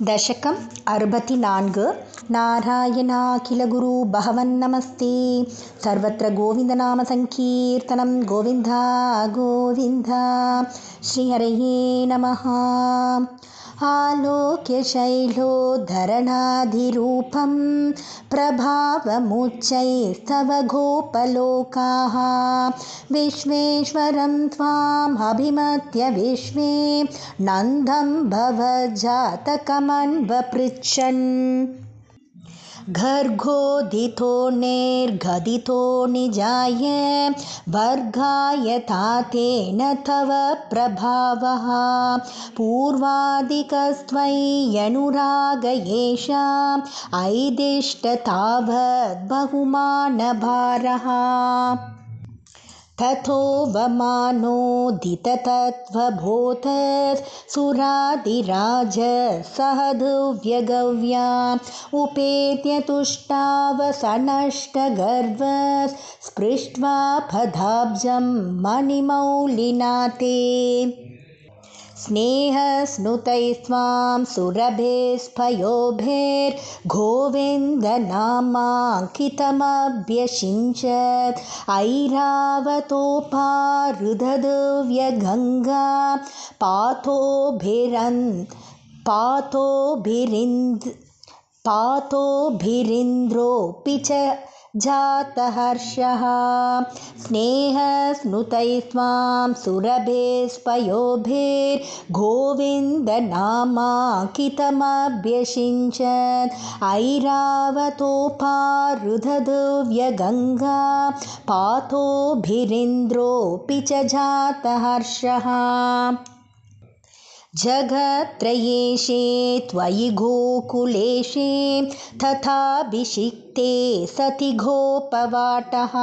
दशकम् 64 नारायणाखिलगुरु भगवन्नमस्ते। सर्वत्र गोविन्दनामसङ्कीर्तनं गोविन्दा गोविन्दा। श्रीहरये नमः। आलोक्य शैलोद्धरणाधिरूपं प्रभावमुच्चैस्तव गोपलोकाः विश्वेश्वरं त्वाम् अभिमत्य विश्वे नन्दं भवज्जातकमन्वपृच्छन्। गर्गोदितो निर्गदितो निजाय वर्गाय तातेन तव प्रभावः पूर्वादिकस्त्वय्यनुराग एषा ऐदिष्ट तावद्बहुमानभारः। तथोपमानोदिततत्त्वबोधः सुरादिराज सहदुव्यगव्या उपेत्य तुष्टावसनष्टगर्वः स्पृष्ट्वा पदाब्जं मणिमौलिना ते। स्नेहस्नुतैस्त्वां सुरभिस्पयोभिर्गोविन्दनामाङ्कितमभ्यषिञ्चत् ऐरावतोपारुदव्यगङ्गा पातोभिरिन्द्रोऽपि च जातहर्षः। स्नेहस्नुतैस्त्वां सुरभिस्पयोभिर्गोविन्दनामाङ्कितमभ्यषिञ्चत् ऐरावतोपारुदव्यगङ्गा पातोभिरिन्द्रोऽपि च जातहर्षः। जगत्त्रयेशे त्वयि गोकुलेशे तथाभिषिक्ते सति गोपवाटः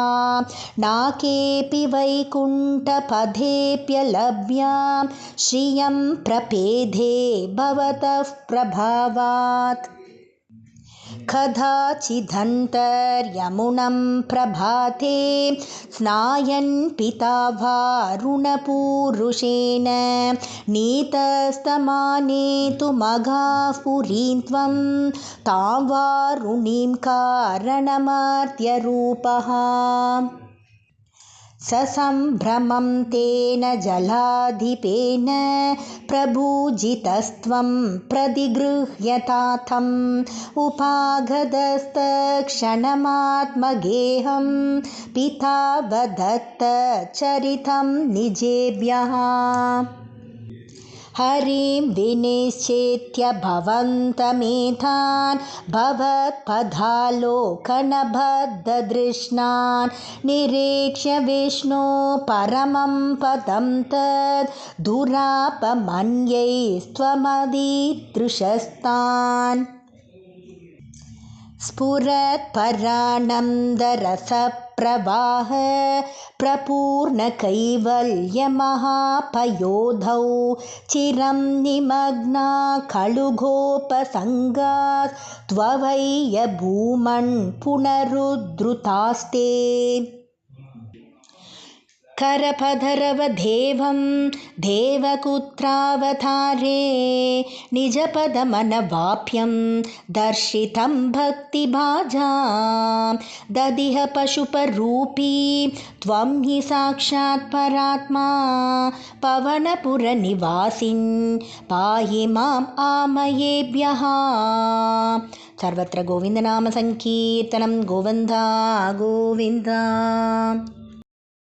नाकेऽपि वैकुण्ठपदेऽप्यलभ्यां श्रियं प्रपेदे भवतः प्रभावात्। कदाचिदन्तर्यमुनं प्रभाते स्नायन् पिता वारुणपूरुषेण नीतस्तमाने तु मघाः पुरीं त्वं तां वारुणीं कारणमर्त्यरूपः। ससम्भ्रमं तेन जलाधिपेन प्रभूजितस्त्वं प्रतिगृह्यताथम् उपागतस्तक्षणमात्मगेहं पिता वदत्त चरितं निजेभ्यः। हरिं विनिश्चेत्य भवन्तमेतान् भवत्पदालोकनबद्धतृष्णान् निरीक्ष्य विष्णो परमं पदं तद् दुरापमन्यैस्त्वमदिदृशस्तान्। स्फुरत्परानन्दरसप्रवाह प्रपूर्णकैवल्यमहापयोधौ चिरं निमग्ना कलुगोपसङ्गास्त्ववैयभूमन् पुनरुद्धृतास्ते। करपधरवदेवं देवकुत्रावतारे निजपदमनवाप्यं दर्शितं भक्तिभाजां ददिह पशुपरूपी त्वं हि साक्षात् परात्मा पवनपुरनिवासिन् पाहि माम् आमयेभ्यः। सर्वत्र गोविन्दनामसङ्कीर्तनं गोविन्दा गोविन्दा।